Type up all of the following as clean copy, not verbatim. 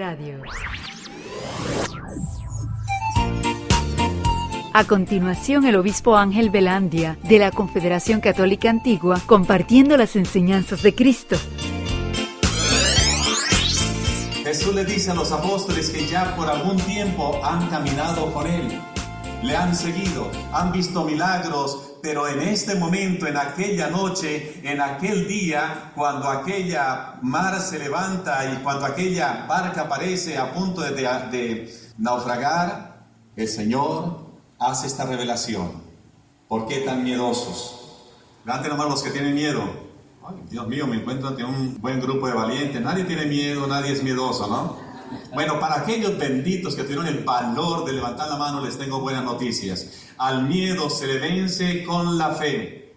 Radio. A continuación, el obispo Ángel Velandia, de la Confederación Católica Antigua, compartiendo las enseñanzas de Cristo. Jesús le dice a los apóstoles que ya por algún tiempo han caminado con Él, le han seguido, han visto milagros, pero en este momento, en aquella noche, en aquel día, cuando aquella mar se levanta y cuando aquella barca aparece a punto de naufragar, el Señor hace esta revelación. ¿Por qué tan miedosos? Levanten la mano los que tienen miedo. Ay, Dios mío, me encuentro ante un buen grupo de valientes. Nadie tiene miedo, nadie es miedoso, ¿no? Bueno, para aquellos benditos que tuvieron el valor de levantar la mano, les tengo buenas noticias. Al miedo se le vence con la fe.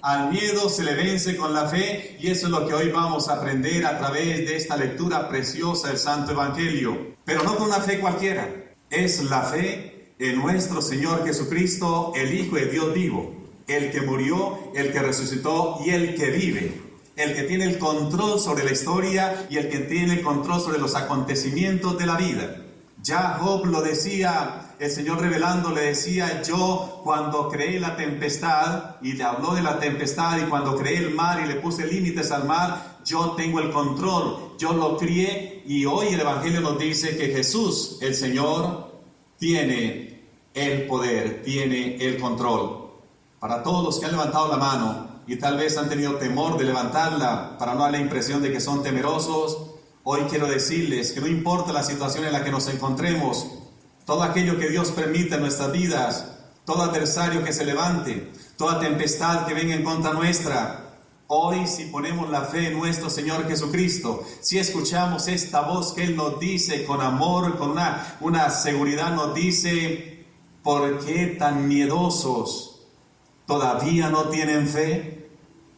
Al miedo se le vence con la fe, y eso es lo que hoy vamos a aprender a través de esta lectura preciosa del Santo Evangelio. Pero no con una fe cualquiera. Es la fe en nuestro Señor Jesucristo, el Hijo de Dios vivo, el que murió, el que resucitó y el que vive. El que tiene el control sobre la historia y el que tiene el control sobre los acontecimientos de la vida. Ya Job lo decía, el Señor revelando le decía: yo cuando creé la tempestad, y le habló de la tempestad, y cuando creé el mar y le puse límites al mar, yo tengo el control, yo lo crié. Y hoy el Evangelio nos dice que Jesús, el Señor, tiene el poder, tiene el control. Para todos los que han levantado la mano y tal vez han tenido temor de levantarla para no dar la impresión de que son temerosos, hoy quiero decirles que no importa la situación en la que nos encontremos, todo aquello que Dios permite en nuestras vidas, todo adversario que se levante, toda tempestad que venga en contra nuestra, hoy si ponemos la fe en nuestro Señor Jesucristo, si escuchamos esta voz que Él nos dice con amor, con una seguridad, nos dice: ¿por qué tan miedosos? ¿Todavía no tienen fe?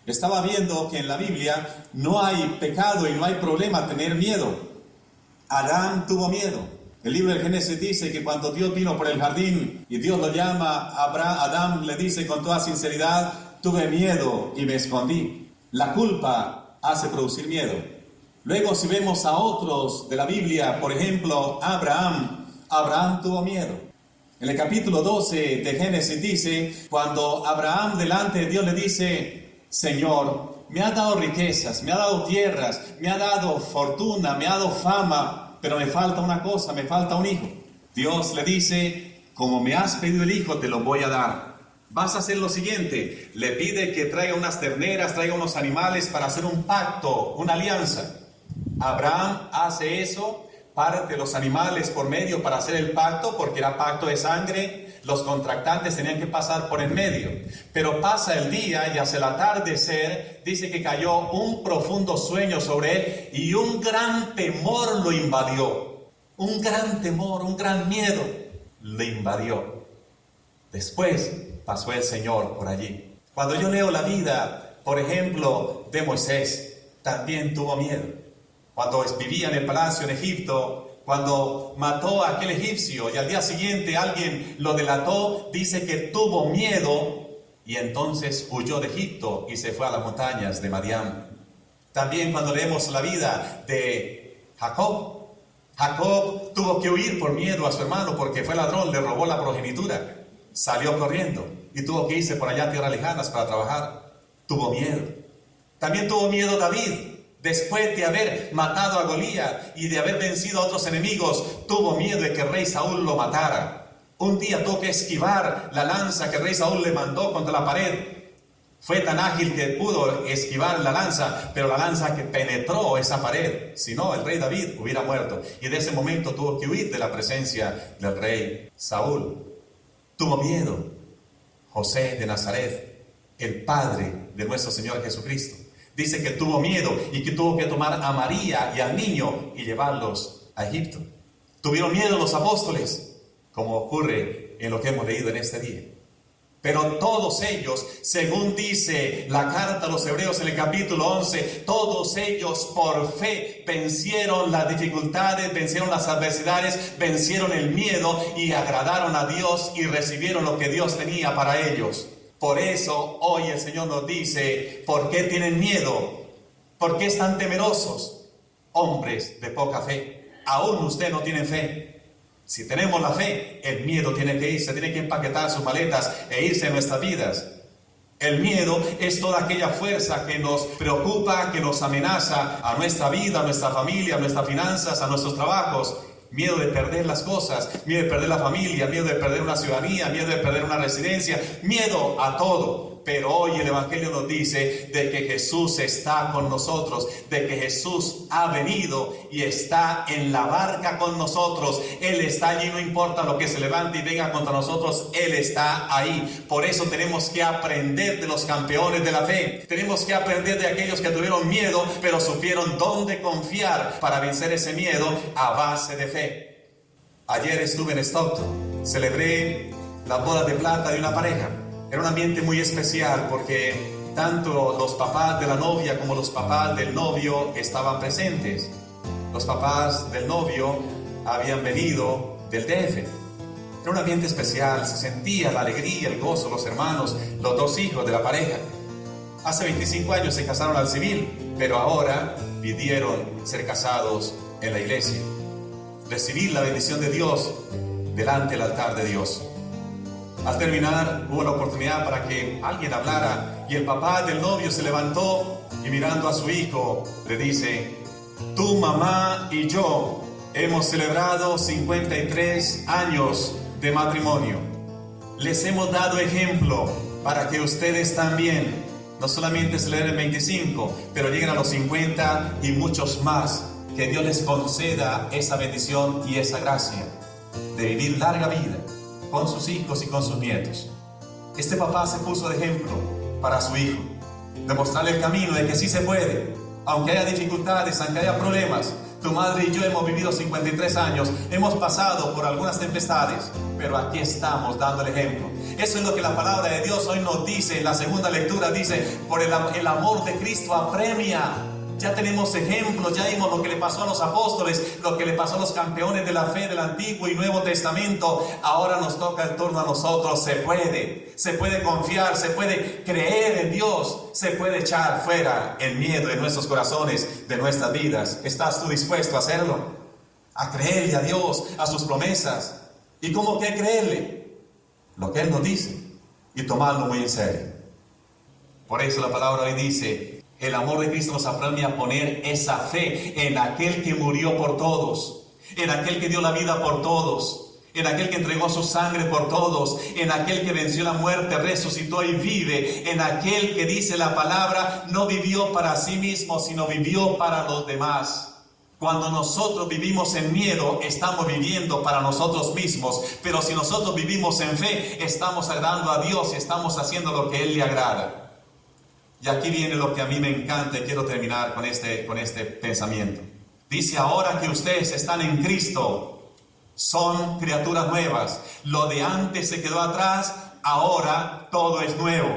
Estaba viendo que en la Biblia no hay pecado y no hay problema tener miedo. Adán tuvo miedo. El libro de Génesis dice que cuando Dios vino por el jardín y Dios lo llama a Adán, le dice con toda sinceridad: tuve miedo y me escondí. La culpa hace producir miedo. Luego, si vemos a otros de la Biblia, por ejemplo, Abraham tuvo miedo. En el capítulo 12 de Génesis dice, cuando Abraham delante de Dios le dice: Señor, me ha dado riquezas, me ha dado tierras, me ha dado fortuna, me ha dado fama, pero me falta una cosa, me falta un hijo. Dios le dice: como me has pedido el hijo, te lo voy a dar. Vas a hacer lo siguiente. Le pide que traiga unas terneras, traiga unos animales para hacer un pacto, una alianza. Abraham hace eso, parte los animales por medio para hacer el pacto, porque era pacto de sangre. Los contractantes tenían que pasar por en medio. Pero pasa el día y hacia el atardecer dice que cayó un profundo sueño sobre él y un gran temor lo invadió. Un gran temor, un gran miedo le invadió. Después pasó el Señor por allí. Cuando yo leo la vida, por ejemplo, de Moisés, también tuvo miedo. Cuando vivía en el palacio en Egipto, cuando mató a aquel egipcio y al día siguiente alguien lo delató, dice que tuvo miedo y entonces huyó de Egipto y se fue a las montañas de Madián. También cuando leemos la vida de Jacob tuvo que huir por miedo a su hermano porque fue ladrón, le robó la progenitura. Salió corriendo y tuvo que irse por allá a tierras lejanas para trabajar. Tuvo miedo. También tuvo miedo David. Después de haber matado a Goliat y de haber vencido a otros enemigos, tuvo miedo de que el rey Saúl lo matara. Un día tuvo que esquivar la lanza que el rey Saúl le mandó contra la pared. Fue tan ágil que pudo esquivar la lanza, pero la lanza que penetró esa pared. Si no, el rey David hubiera muerto. Y de ese momento tuvo que huir de la presencia del rey Saúl. Tuvo miedo José de Nazaret, el padre de nuestro Señor Jesucristo. Dice que tuvo miedo y que tuvo que tomar a María y al niño y llevarlos a Egipto. Tuvieron miedo los apóstoles, como ocurre en lo que hemos leído en este día. Pero todos ellos, según dice la carta a los Hebreos en el capítulo 11, todos ellos por fe vencieron las dificultades, vencieron las adversidades, vencieron el miedo y agradaron a Dios y recibieron lo que Dios tenía para ellos. Por eso hoy el Señor nos dice: ¿por qué tienen miedo? ¿Por qué están temerosos? Hombres de poca fe. aún usted no tiene fe. Si tenemos la fe, el miedo tiene que irse, tiene que empaquetar sus maletas e irse de nuestras vidas. El miedo es toda aquella fuerza que nos preocupa, que nos amenaza a nuestra vida, a nuestra familia, a nuestras finanzas, a nuestros trabajos. Miedo de perder las cosas, miedo de perder la familia, miedo de perder una ciudadanía, miedo de perder una residencia, miedo a todo. Pero hoy el Evangelio nos dice de que Jesús está con nosotros, de que Jesús ha venido y está en la barca con nosotros. Él está allí, no importa lo que se levante y venga contra nosotros, Él está ahí. Por eso tenemos que aprender de los campeones de la fe. Tenemos que aprender de aquellos que tuvieron miedo, pero supieron dónde confiar para vencer ese miedo a base de fe. Ayer estuve en Stockton, celebré las bodas de plata de una pareja. Era un ambiente muy especial porque tanto los papás de la novia como los papás del novio estaban presentes. Los papás del novio habían venido del DF. Era un ambiente especial, se sentía la alegría, el gozo, los hermanos, los dos hijos de la pareja. Hace 25 años se casaron al civil, pero ahora pidieron ser casados en la iglesia. Recibir la bendición de Dios delante del altar de Dios. Al terminar, hubo la oportunidad para que alguien hablara y el papá del novio se levantó y mirando a su hijo le dice: tu mamá y yo hemos celebrado 53 años de matrimonio. Les hemos dado ejemplo para que ustedes también no solamente celebren 25, pero lleguen a los 50 y muchos más. Que Dios les conceda esa bendición y esa gracia de vivir larga vida con sus hijos y con sus nietos. Este papá se puso de ejemplo para su hijo, demostrarle el camino de que sí se puede, aunque haya dificultades, aunque haya problemas. Tu madre y yo hemos vivido 53 años, hemos pasado por algunas tempestades, pero aquí estamos dando el ejemplo. Eso es lo que la palabra de Dios hoy nos dice. En la segunda lectura dice: por el amor de Cristo apremia. Ya tenemos ejemplos, ya vimos lo que le pasó a los apóstoles, lo que le pasó a los campeones de la fe del Antiguo y Nuevo Testamento. Ahora nos toca el turno a nosotros. Se puede confiar, se puede creer en Dios, se puede echar fuera el miedo de nuestros corazones, de nuestras vidas. ¿Estás tú dispuesto a hacerlo? A creerle a Dios, a sus promesas. ¿Y cómo que creerle? Lo que Él nos dice y tomarlo muy en serio. Por eso la palabra hoy dice: el amor de Cristo nos apremia a poner esa fe en aquel que murió por todos, en aquel que dio la vida por todos, en aquel que entregó su sangre por todos, en aquel que venció la muerte, resucitó y vive, en aquel que dice la palabra, no vivió para sí mismo, sino vivió para los demás. Cuando nosotros vivimos en miedo, estamos viviendo para nosotros mismos, pero si nosotros vivimos en fe, estamos agradando a Dios y estamos haciendo lo que a Él le agrada. Y aquí viene lo que a mí me encanta y quiero terminar con este pensamiento. Dice: ahora que ustedes están en Cristo, son criaturas nuevas. Lo de antes se quedó atrás, ahora todo es nuevo.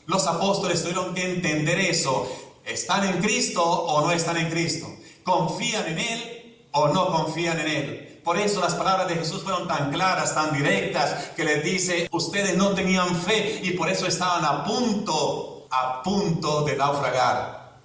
Los apóstoles tuvieron que entender eso. ¿Están en Cristo o no están en Cristo? ¿Confían en Él o no confían en Él? Por eso las palabras de Jesús fueron tan claras, tan directas, que les dice: ustedes no tenían fe y por eso estaban a punto de naufragar.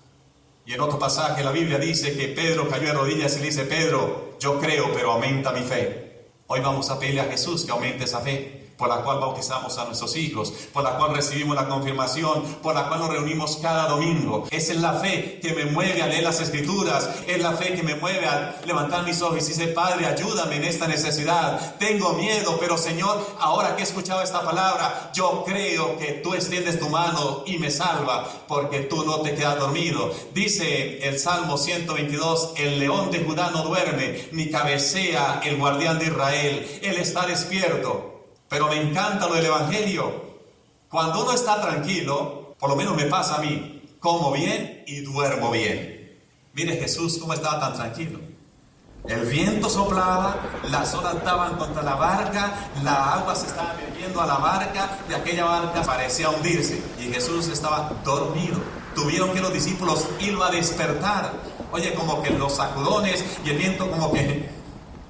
Y en otro pasaje la Biblia dice que Pedro cayó de rodillas y le dice: Pedro, yo creo, pero aumenta mi fe. Hoy vamos a pedirle a Jesús que aumente esa fe, por la cual bautizamos a nuestros hijos, por la cual recibimos la confirmación, por la cual nos reunimos cada domingo. Esa es la fe que me mueve a leer las Escrituras, es la fe que me mueve a levantar mis ojos y decir: Padre, ayúdame en esta necesidad. Tengo miedo, pero Señor, ahora que he escuchado esta palabra, yo creo que tú extiendes tu mano y me salva, porque tú no te quedas dormido. Dice el Salmo 122, el león de Judá no duerme, ni cabecea el guardián de Israel. Él está despierto. Pero me encanta lo del Evangelio. Cuando uno está tranquilo, por lo menos me pasa a mí, como bien y duermo bien. Mire Jesús cómo estaba tan tranquilo. El viento soplaba, las olas daban contra la barca, la agua se estaba metiendo a la barca, y aquella barca parecía hundirse, y Jesús estaba dormido. Tuvieron que los discípulos irlo a despertar. Oye, como que los sacudones y el viento como que: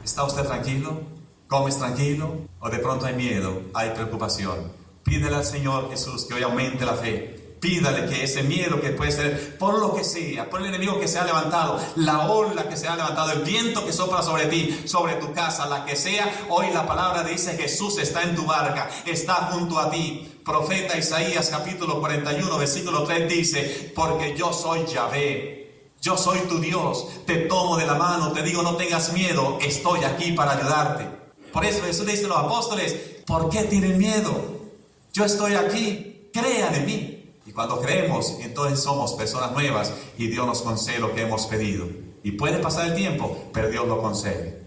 ¿está usted tranquilo? ¿Comes tranquilo? ¿O de pronto hay miedo, hay preocupación? Pídele al Señor Jesús que hoy aumente la fe. Pídale que ese miedo que puede ser por lo que sea, por el enemigo que se ha levantado, la ola que se ha levantado, el viento que sopla sobre ti, sobre tu casa, la que sea, hoy la palabra dice: Jesús está en tu barca, está junto a ti. Profeta Isaías capítulo 41 versículo 3 dice: porque yo soy Yahvé, yo soy tu Dios, te tomo de la mano, te digo no tengas miedo, estoy aquí para ayudarte. Por eso Jesús le dice a los apóstoles: ¿por qué tienen miedo? Yo estoy aquí, crean en mí. Y cuando creemos, entonces somos personas nuevas y Dios nos concede lo que hemos pedido. Y puede pasar el tiempo, pero Dios lo concede.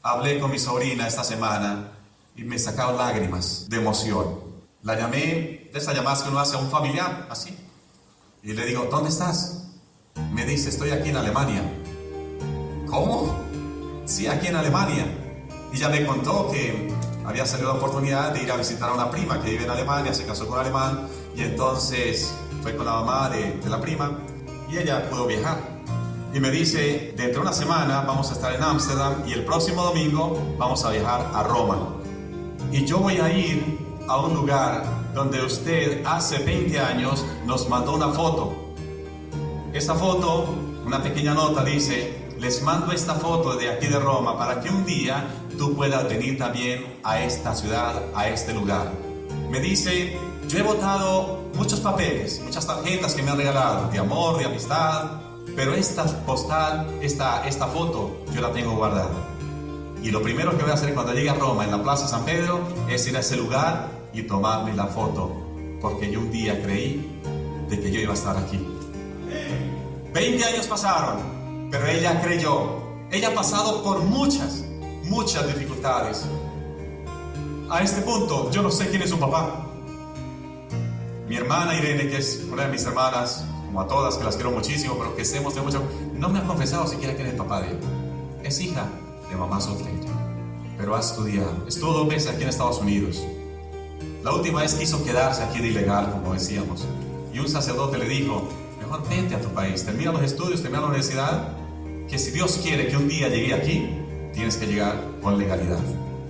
Hablé con mi sobrina esta semana y me sacaron lágrimas de emoción. La llamé, de esas llamadas que uno hace a un familiar, así. Y le digo: ¿dónde estás? Me dice: estoy aquí en Alemania. ¿Cómo? Sí, aquí en Alemania. Y ya me contó que había salido la oportunidad de ir a visitar a una prima que vive en Alemania, se casó con un alemán, y entonces fue con la mamá de la prima, y ella pudo viajar. Y me dice: dentro de una semana vamos a estar en Ámsterdam, y el próximo domingo vamos a viajar a Roma. Y yo voy a ir a un lugar donde usted hace 20 años nos mandó una foto. Esa foto, una pequeña nota dice: les mando esta foto de aquí de Roma para que un día tú puedas venir también a esta ciudad, a este lugar. Me dice: yo he botado muchos papeles, muchas tarjetas que me han regalado, de amor, de amistad, pero esta postal, esta foto, yo la tengo guardada. Y lo primero que voy a hacer cuando llegue a Roma, en la Plaza San Pedro, es ir a ese lugar y tomarme la foto, porque yo un día creí de que yo iba a estar aquí. 20 años pasaron, pero ella creyó. Ella ha pasado por muchas dificultades. A este punto, yo no sé quién es su papá. Mi hermana Irene, que es una de mis hermanas, como a todas, que las quiero muchísimo, pero que hemos de mucho, no me ha confesado siquiera quién es el papá de él. Es hija de mamá soltera, pero ha estudiado. Estuvo 2 veces aquí en Estados Unidos. La última vez quiso quedarse aquí de ilegal, como decíamos. Y un sacerdote le dijo: mejor vete a tu país, termina los estudios, termina la universidad, que si Dios quiere que un día llegue aquí, tienes que llegar con legalidad.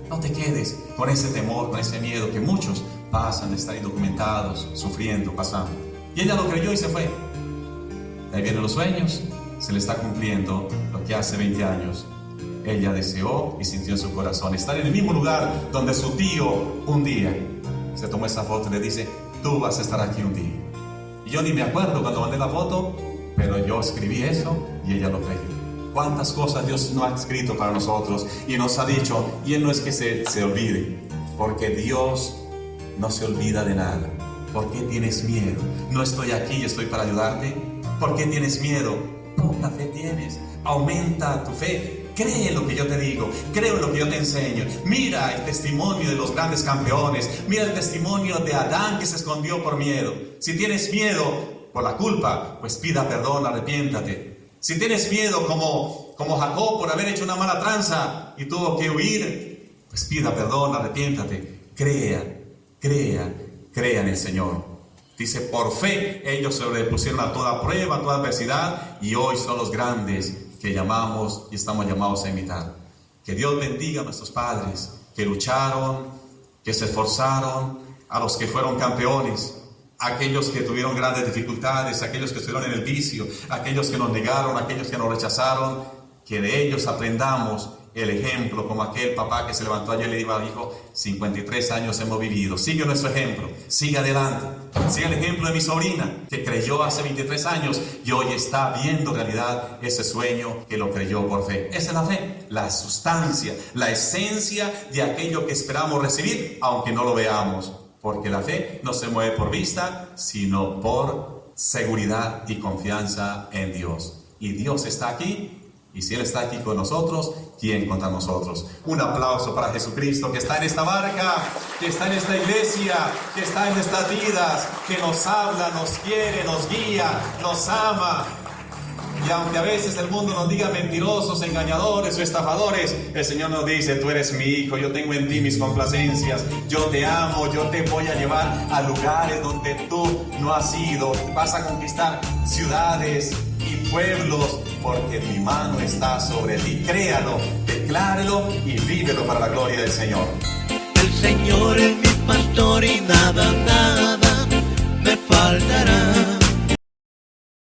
No te quedes con ese temor, con ese miedo que muchos pasan de estar indocumentados, sufriendo, pasando. Y ella lo creyó y se fue. De ahí vienen los sueños, se le está cumpliendo lo que hace 20 años ella deseó y sintió en su corazón: estar en el mismo lugar donde su tío un día se tomó esa foto y le dice: tú vas a estar aquí un día. Y yo ni me acuerdo cuando mandé la foto, pero yo escribí eso y ella lo creyó. Cuántas cosas Dios no ha escrito para nosotros y nos ha dicho, y Él no es que se olvide, porque Dios no se olvida de nada. ¿Por qué tienes miedo? No estoy aquí, estoy para ayudarte. ¿Por qué tienes miedo? Poca fe tienes. Aumenta tu fe. Cree en lo que yo te digo, creo en lo que yo te enseño. Mira el testimonio de los grandes campeones, mira el testimonio de Adán, que se escondió por miedo. Si tienes miedo por la culpa, pues pida perdón, arrepiéntate. Si tienes miedo como Jacob por haber hecho una mala tranza y tuvo que huir, pues pida perdón, arrepiéntate. Crea en el Señor. Dice: por fe ellos se sobrepusieron a toda prueba, a toda adversidad, y hoy son los grandes que llamamos y estamos llamados a imitar. Que Dios bendiga a nuestros padres que lucharon, que se esforzaron, a los que fueron campeones, a aquellos que tuvieron grandes dificultades, a aquellos que estuvieron en el vicio, a aquellos que nos negaron, a aquellos que nos rechazaron. Que de ellos aprendamos el ejemplo, como aquel papá que se levantó ayer y le dijo: hijo, 53 años hemos vivido, sigue nuestro ejemplo, sigue adelante. Sigue el ejemplo de mi sobrina, que creyó hace 23 años y hoy está viendo realidad ese sueño, que lo creyó por fe. Esa es la fe, la sustancia, la esencia de aquello que esperamos recibir, aunque no lo veamos, porque la fe no se mueve por vista, sino por seguridad y confianza en Dios. Y Dios está aquí. Y si Él está aquí con nosotros, ¿quién contra nosotros? Un aplauso para Jesucristo, que está en esta barca, que está en esta iglesia, que está en nuestras vidas, que nos habla, nos quiere, nos guía, nos ama. Y aunque a veces el mundo nos diga mentirosos, engañadores o estafadores, el Señor nos dice: tú eres mi hijo, yo tengo en ti mis complacencias, yo te amo, yo te voy a llevar a lugares donde tú no has ido. Vas a conquistar ciudades y pueblos, porque mi mano está sobre ti. Créalo, declárelo y vívelo para la gloria del Señor. El Señor es mi pastor y nada me faltará.